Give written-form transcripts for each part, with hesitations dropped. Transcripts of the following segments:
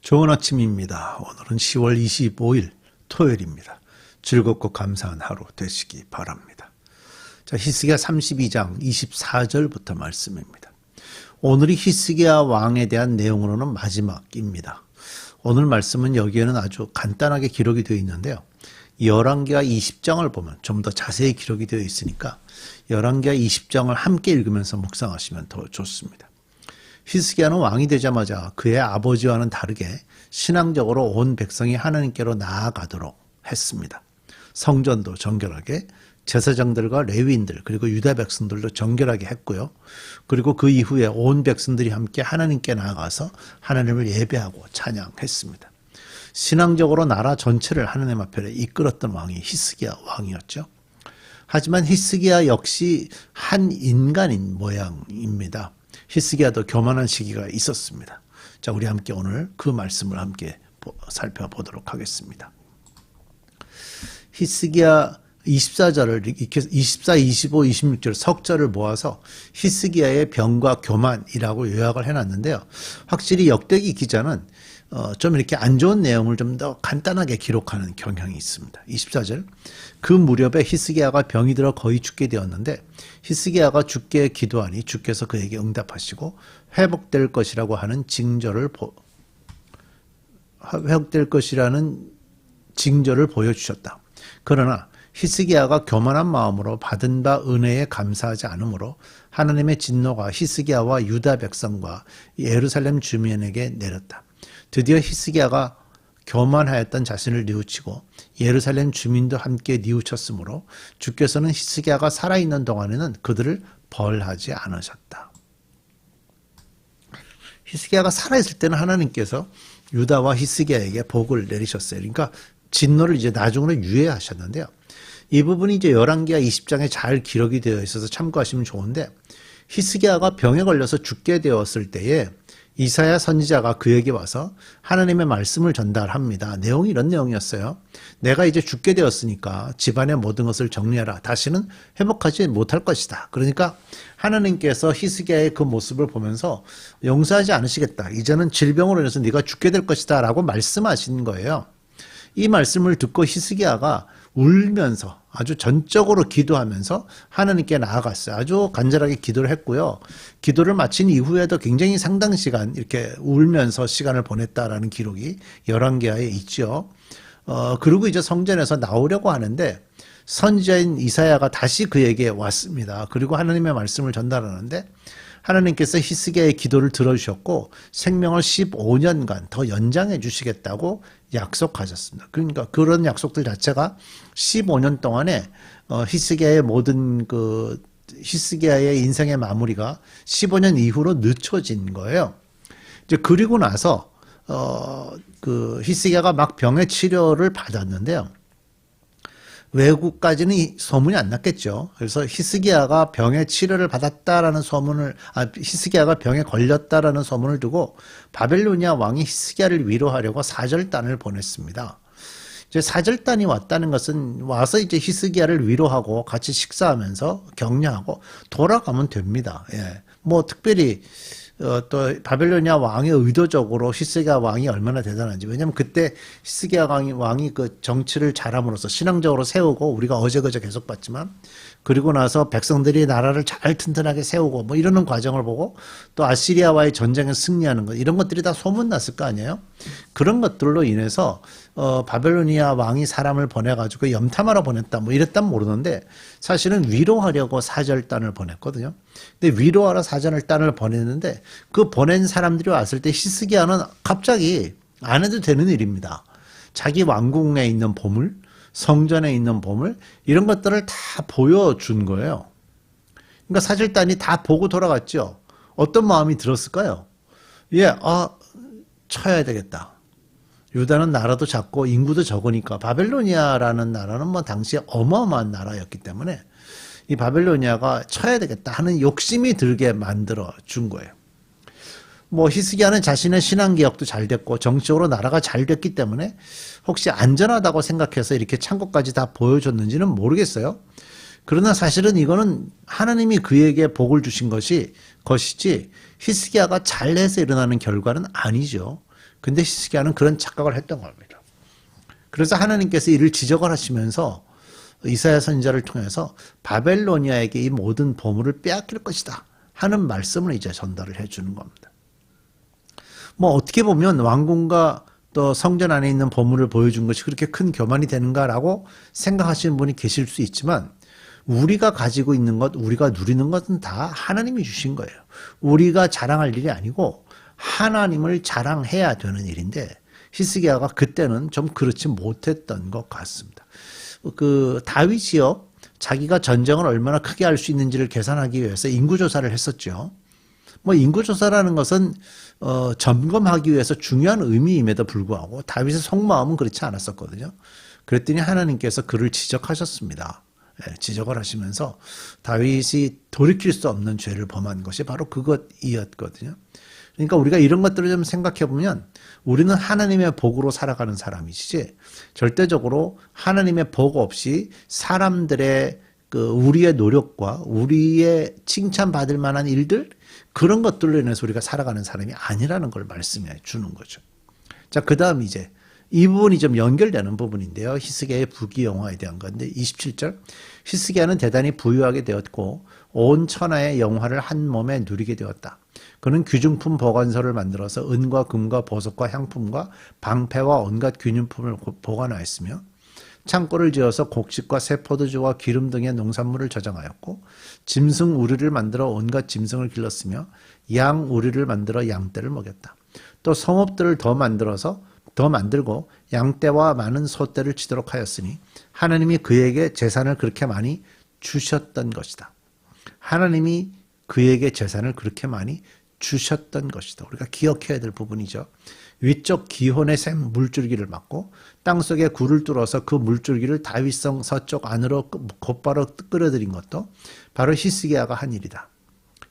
좋은 아침입니다. 오늘은 10월 25일 토요일입니다. 즐겁고 감사한 하루 되시기 바랍니다. 자, 히스기야 32장 24절부터 말씀입니다. 오늘이 히스기야 왕에 대한 내용으로는 마지막입니다. 오늘 말씀은 여기에는 아주 간단하게 기록이 되어 있는데요. 열왕기하 20장을 보면 좀 더 자세히 기록이 되어 있으니까 열왕기하 20장을 함께 읽으면서 묵상하시면 더 좋습니다. 히스기야는 왕이 되자마자 그의 아버지와는 다르게 신앙적으로 온 백성이 하나님께로 나아가도록 했습니다. 성전도 정결하게, 제사장들과 레위인들 그리고 유다 백성들도 정결하게 했고요. 그리고 그 이후에 온 백성들이 함께 하나님께 나아가서 하나님을 예배하고 찬양했습니다. 신앙적으로 나라 전체를 하나님 앞에 이끌었던 왕이 히스기야 왕이었죠. 하지만 히스기야 역시 한 인간인 모양입니다. 히스기야도 교만한 시기가 있었습니다. 자, 우리 함께 오늘 그 말씀을 함께 살펴보도록 하겠습니다. 히스기야 24절을 24, 25, 26절 석절을 모아서 히스기야의 병과 교만이라고 요약을 해놨는데요. 확실히 역대기 기자는 좀 이렇게 안 좋은 내용을 좀 더 간단하게 기록하는 경향이 있습니다. 24절. 그 무렵에 히스기야가 병이 들어 거의 죽게 되었는데 히스기야가 주께 기도하니 주께서 그에게 응답하시고 회복될 것이라고 하는 회복될 것이라는 징조를 보여주셨다. 그러나 히스기야가 교만한 마음으로 받은 바 은혜에 감사하지 않으므로 하나님의 진노가 히스기야와 유다 백성과 예루살렘 주민에게 내렸다. 드디어 히스기야가 교만하였던 자신을 뉘우치고 예루살렘 주민도 함께 뉘우쳤으므로 주께서는 히스기야가 살아있는 동안에는 그들을 벌하지 않으셨다. 히스기야가 살아있을 때는 하나님께서 유다와 히스기야에게 복을 내리셨어요. 그러니까 진노를 이제 나중으로 유예하셨는데요. 이 부분이 이제 열왕기하 20장에 잘 기록이 되어 있어서 참고하시면 좋은데 히스기야가 병에 걸려서 죽게 되었을 때에 이사야 선지자가 그에게 와서 하나님의 말씀을 전달합니다. 내용이 이런 내용이었어요. 내가 이제 죽게 되었으니까 집안의 모든 것을 정리하라. 다시는 회복하지 못할 것이다. 그러니까 하나님께서 히스기야의 그 모습을 보면서 용서하지 않으시겠다. 이제는 질병으로 인해서 네가 죽게 될 것이다 라고 말씀하신 거예요. 이 말씀을 듣고 히스기야가 울면서 아주 전적으로 기도하면서 하나님께 나아갔어요. 아주 간절하게 기도를 했고요. 기도를 마친 이후에도 굉장히 상당 시간 이렇게 울면서 시간을 보냈다라는 기록이 열왕기하에 있죠. 그리고 이제 성전에서 나오려고 하는데 선지자인 이사야가 다시 그에게 왔습니다. 그리고 하나님의 말씀을 전달하는데 하나님께서 히스기야의 기도를 들어주셨고 생명을 15년간 더 연장해 주시겠다고 약속하셨습니다. 그러니까 그런 약속들 자체가 15년 동안에 히스기야의 모든 히스기야의 인생의 마무리가 15년 이후로 늦춰진 거예요. 이제 그리고 나서 히스기야가 막 병의 치료를 받았는데요. 외국까지는 소문이 안 났겠죠. 그래서 히스기야가 병의 치료를 받았다라는 히스기야가 병에 걸렸다라는 소문을 두고 바벨로니아 왕이 히스기야를 위로하려고 사절단을 보냈습니다. 이제 사절단이 왔다는 것은 와서 이제 히스기야를 위로하고 같이 식사하면서 격려하고 돌아가면 됩니다. 예. 뭐 특별히 또 바벨로니아 왕이 의도적으로 히스기야 왕이 얼마나 대단한지. 왜냐하면 그때 히스기야 왕이 그 정치를 잘함으로써 신앙적으로 세우고 우리가 어제그제 계속 봤지만 그리고 나서 백성들이 나라를 잘 튼튼하게 세우고 뭐 이러는 과정을 보고 또 아시리아와의 전쟁에 승리하는 것 이런 것들이 다 소문났을 거 아니에요. 그런 것들로 인해서 바벨로니아 왕이 사람을 보내가지고 염탐하러 보냈다 뭐 이랬다면 모르는데 사실은 위로하려고 사절단을 보냈거든요. 근데 위로하러 사절단을 보냈는데 그 보낸 사람들이 왔을 때 히스기야는 갑자기 안 해도 되는 일입니다. 자기 왕궁 내에 있는 보물, 성전에 있는 보물 이런 것들을 다 보여준 거예요. 그러니까 사절단이 다 보고 돌아갔죠. 어떤 마음이 들었을까요? 쳐야 되겠다. 유다는 나라도 작고 인구도 적으니까 바벨로니아라는 나라는 뭐 당시에 어마어마한 나라였기 때문에 이 바벨로니아가 쳐야 되겠다 하는 욕심이 들게 만들어 준 거예요. 뭐 히스기야는 자신의 신앙개혁도 잘 됐고 정치적으로 나라가 잘 됐기 때문에 혹시 안전하다고 생각해서 이렇게 창고까지 다 보여줬는지는 모르겠어요. 그러나 사실은 이거는 하나님이 그에게 복을 주신 것이지 히스기야가 잘해서 일어나는 결과는 아니죠. 근데 히스기야는 그런 착각을 했던 겁니다. 그래서 하나님께서 이를 지적을 하시면서 이사야 선지자를 통해서 바벨로니아에게 이 모든 보물을 빼앗길 것이다 하는 말씀을 이제 전달을 해주는 겁니다. 뭐 어떻게 보면 왕궁과 또 성전 안에 있는 보물을 보여준 것이 그렇게 큰 교만이 되는가라고 생각하시는 분이 계실 수 있지만 우리가 가지고 있는 것, 우리가 누리는 것은 다 하나님이 주신 거예요. 우리가 자랑할 일이 아니고 하나님을 자랑해야 되는 일인데 히스기야가 그때는 좀 그렇지 못했던 것 같습니다. 다윗이요, 자기가 전쟁을 얼마나 크게 할 수 있는지를 계산하기 위해서 인구조사를 했었죠. 뭐 인구조사라는 것은 점검하기 위해서 중요한 의미임에도 불구하고 다윗의 속마음은 그렇지 않았었거든요. 그랬더니 하나님께서 그를 지적하셨습니다. 지적을 하시면서 다윗이 돌이킬 수 없는 죄를 범한 것이 바로 그것이었거든요. 그러니까 우리가 이런 것들을 좀 생각해 보면 우리는 하나님의 복으로 살아가는 사람이지 절대적으로 하나님의 복 없이 사람들의 우리의 노력과 우리의 칭찬받을 만한 일들 그런 것들로 인해서 우리가 살아가는 사람이 아니라는 걸 말씀해 주는 거죠. 자, 그 다음 이제 이 부분이 좀 연결되는 부분인데요. 히스기야의 부귀영화에 대한 건데 27절 히스기야는 대단히 부유하게 되었고 온 천하의 영화를 한 몸에 누리게 되었다. 그는 귀중품 보관소를 만들어서 은과 금과 보석과 향품과 방패와 온갖 귀중품을 보관하였으며 창고를 지어서 곡식과 새포도주와 기름 등의 농산물을 저장하였고 짐승 우리를 만들어 온갖 짐승을 길렀으며 양 우리를 만들어 양떼를 먹였다. 또 성읍들을 더 만들고 양떼와 많은 소떼를 치도록 하였으니 하나님이 그에게 재산을 그렇게 많이 주셨던 것이다. 하나님이 그에게 재산을 그렇게 많이 주셨던 것이다. 우리가 기억해야 될 부분이죠. 위쪽 기혼의 샘 물줄기를 막고 땅속에 굴을 뚫어서 그 물줄기를 다윗성 서쪽 안으로 곧바로 끌어들인 것도 바로 히스기야가 한 일이다.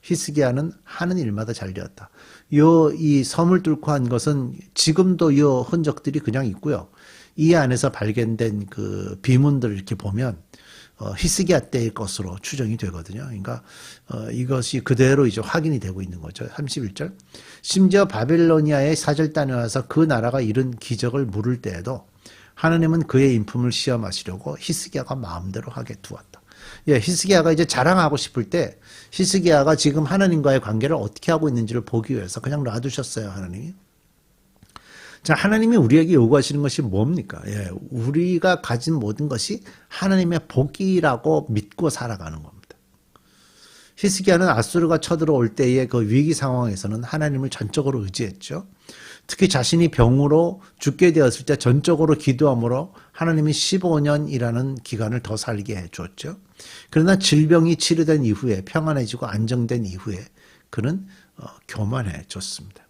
히스기야는 하는 일마다 잘 되었다. 이 섬을 뚫고 한 것은 지금도 이 흔적들이 그냥 있고요. 이 안에서 발견된 그 비문들을 이렇게 보면 히스기야 때의 것으로 추정이 되거든요. 그러니까 이것이 그대로 이제 확인이 되고 있는 거죠. 31절. 심지어 바벨로니아의 사절단에 와서 그 나라가 이룬 기적을 물을 때에도 하나님은 그의 인품을 시험하시려고 히스기야가 마음대로 하게 두었다. 예, 히스기야가 이제 자랑하고 싶을 때 히스기야가 지금 하나님과의 관계를 어떻게 하고 있는지를 보기 위해서 그냥 놔두셨어요, 하나님이. 자, 하나님이 우리에게 요구하시는 것이 뭡니까? 예, 우리가 가진 모든 것이 하나님의 복이라고 믿고 살아가는 겁니다. 히스기야는 아수르가 쳐들어올 때의 그 위기 상황에서는 하나님을 전적으로 의지했죠. 특히 자신이 병으로 죽게 되었을 때 전적으로 기도함으로 하나님이 15년이라는 기간을 더 살게 해줬죠. 그러나 질병이 치료된 이후에 평안해지고 안정된 이후에 그는 교만해졌습니다.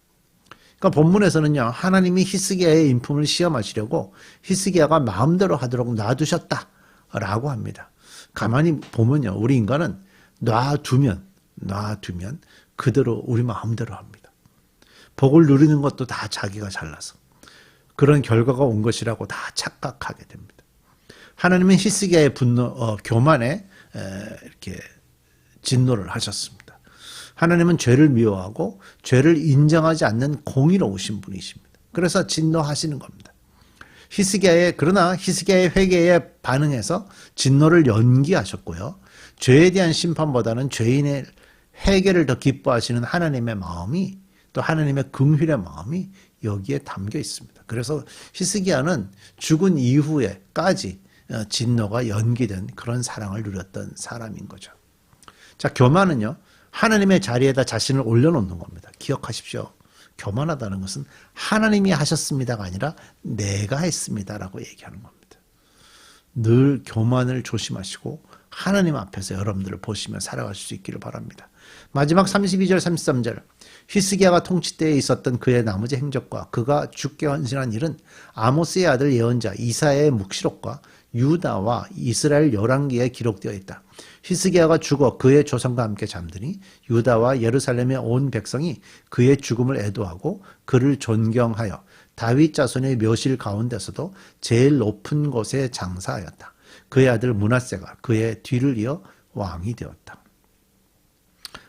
그러니까 본문에서는요, 하나님이 히스기야의 인품을 시험하시려고 히스기야가 마음대로 하도록 놔두셨다라고 합니다. 가만히 보면요, 우리 인간은 놔두면 그대로 우리 마음대로 합니다. 복을 누리는 것도 다 자기가 잘나서 그런 결과가 온 것이라고 다 착각하게 됩니다. 하나님은 히스기야의 교만에 이렇게 진노를 하셨습니다. 하나님은 죄를 미워하고 죄를 인정하지 않는 공의로우신 분이십니다. 그래서 진노하시는 겁니다. 그러나 히스기야의 회개에 반응해서 진노를 연기하셨고요. 죄에 대한 심판보다는 죄인의 회개를 더 기뻐하시는 하나님의 마음이 또 하나님의 긍휼의 마음이 여기에 담겨 있습니다. 그래서 히스기야는 죽은 이후에까지 진노가 연기된 그런 사랑을 누렸던 사람인 거죠. 자, 교만은요, 하나님의 자리에다 자신을 올려놓는 겁니다. 기억하십시오. 교만하다는 것은 하나님이 하셨습니다가 아니라 내가 했습니다라고 얘기하는 겁니다. 늘 교만을 조심하시고 하나님 앞에서 여러분들을 보시며 살아가실 수 있기를 바랍니다. 마지막 32절 33절 히스기야가 통치 때에 있었던 그의 나머지 행적과 그가 죽게 헌신한 일은 아모스의 아들 예언자 이사야의 묵시록과 유다와 이스라엘 열왕기에 기록되어 있다. 히스기야가 죽어 그의 조상과 함께 잠드니 유다와 예루살렘의 온 백성이 그의 죽음을 애도하고 그를 존경하여 다윗 자손의 묘실 가운데서도 제일 높은 곳에 장사하였다. 그의 아들 므낫세가 그의 뒤를 이어 왕이 되었다.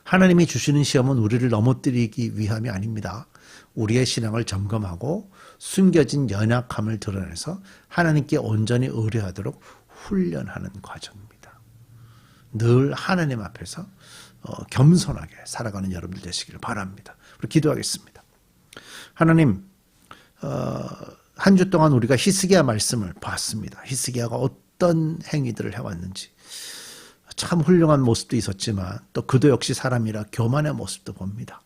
하나님이 주시는 시험은 우리를 넘어뜨리기 위함이 아닙니다. 우리의 신앙을 점검하고 숨겨진 연약함을 드러내서 하나님께 온전히 의뢰하도록 훈련하는 과정입니다. 늘 하나님 앞에서 겸손하게 살아가는 여러분들 되시기를 바랍니다. 우리 기도하겠습니다. 하나님, 한 주 동안 우리가 히스기야 말씀을 봤습니다. 히스기야가 어떤 행위들을 해왔는지 참 훌륭한 모습도 있었지만 또 그도 역시 사람이라 교만의 모습도 봅니다.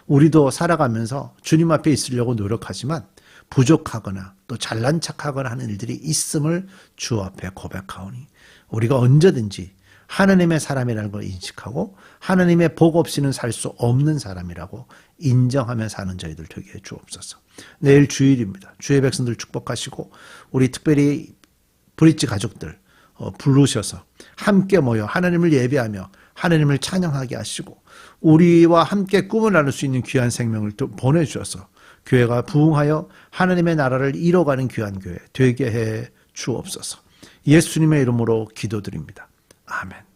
우리도 살아가면서 주님 앞에 있으려고 노력하지만 부족하거나 또 잘난 척하거나 하는 일들이 있음을 주 앞에 고백하오니 우리가 언제든지 하나님의 사람이라는 걸 인식하고 하나님의 복 없이는 살 수 없는 사람이라고 인정하며 사는 저희들 되게 해 주옵소서. 내일 주일입니다. 주의 백성들 축복하시고 우리 특별히 브릿지 가족들 부르셔서 함께 모여 하나님을 예배하며 하나님을 찬양하게 하시고 우리와 함께 꿈을 나눌 수 있는 귀한 생명을 또 보내주셔서 교회가 부흥하여 하나님의 나라를 이뤄가는 귀한 교회 되게 해 주옵소서. 예수님의 이름으로 기도드립니다. 아멘.